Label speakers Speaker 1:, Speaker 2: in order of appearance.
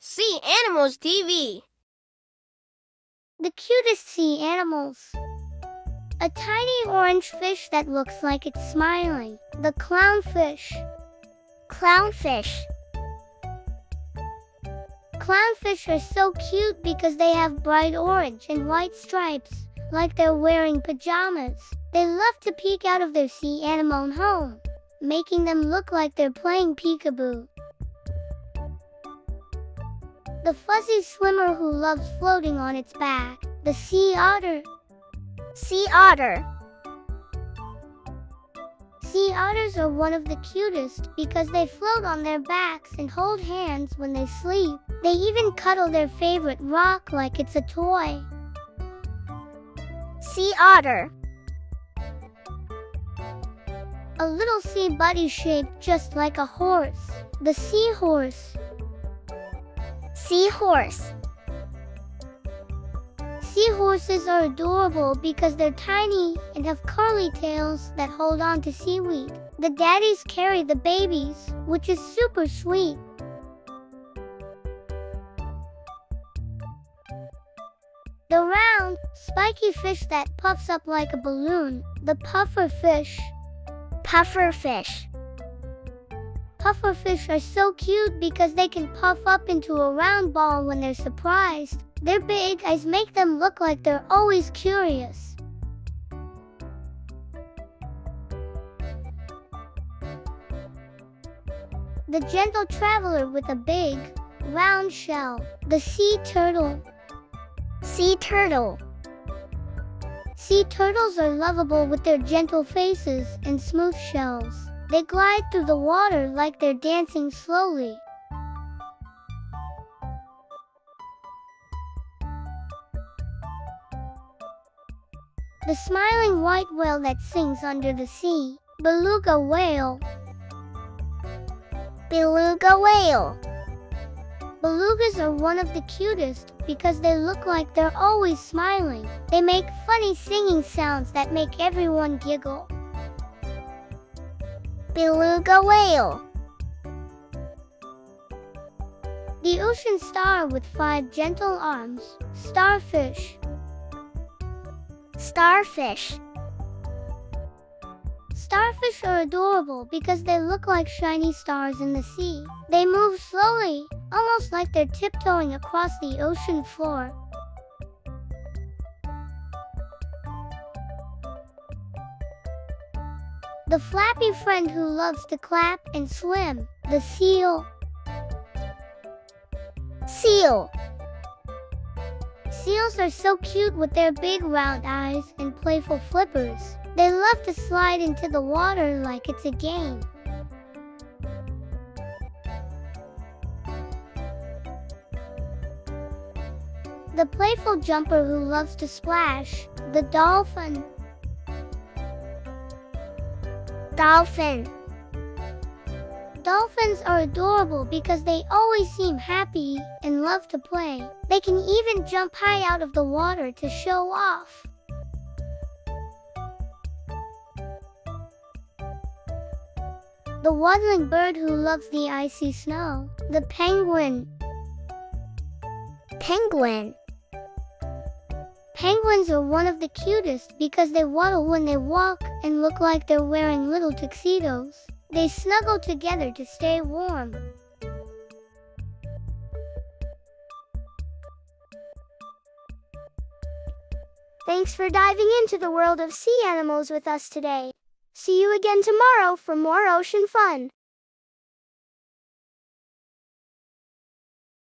Speaker 1: Sea Animals TV.
Speaker 2: The cutest sea animals. A tiny orange fish that looks like it's smiling. The clownfish.
Speaker 3: Clownfish.
Speaker 2: Clownfish are so cute because they have bright orange and white stripes, like they're wearing pajamas. They love to peek out of their sea animal home, making them look like they're playing peekaboo. The fuzzy swimmer who loves floating on its back. The sea otter.
Speaker 3: Sea otter.
Speaker 2: Sea otters are one of the cutest because they float on their backs and hold hands when they sleep. They even cuddle their favorite rock like it's a toy.
Speaker 3: Sea otter.
Speaker 2: A little sea buddy shaped just like a horse. The seahorse.
Speaker 3: Seahorse.
Speaker 2: Seahorses are adorable because they're tiny and have curly tails that hold on to seaweed. The daddies carry the babies, which is super sweet. The round, spiky fish that puffs up like a balloon. The puffer fish.
Speaker 3: Puffer fish.
Speaker 2: Pufferfish are so cute because they can puff up into a round ball when they're surprised. Their big eyes make them look like they're always curious. The gentle traveler with a big, round shell. The sea turtle.
Speaker 3: Sea turtle.
Speaker 2: Sea turtles are lovable with their gentle faces and smooth shells. They glide through the water like they're dancing slowly. The smiling white whale that sings under the sea. Beluga whale.
Speaker 3: Beluga whale.
Speaker 2: Belugas are one of the cutest because they look like they're always smiling. They make funny singing sounds that make everyone giggle.
Speaker 3: Beluga whale.
Speaker 2: The ocean star with 5 gentle arms. Starfish.
Speaker 3: Starfish.
Speaker 2: Starfish are adorable because they look like shiny stars in the sea. They move slowly, almost like they're tiptoeing across the ocean floor. The flappy friend who loves to clap and swim. The seal.
Speaker 3: Seal.
Speaker 2: Seals are so cute with their big round eyes and playful flippers. They love to slide into the water like it's a game. The playful jumper who loves to splash. The dolphin.
Speaker 3: Dolphin.
Speaker 2: Dolphins are adorable because they always seem happy and love to play. They can even jump high out of the water to show off. The waddling bird who loves the icy snow. The penguin.
Speaker 3: Penguin.
Speaker 2: Penguins are one of the cutest because they waddle when they walk and look like they're wearing little tuxedos. They snuggle together to stay warm.
Speaker 3: Thanks for diving into the world of sea animals with us today. See you again tomorrow for more ocean fun.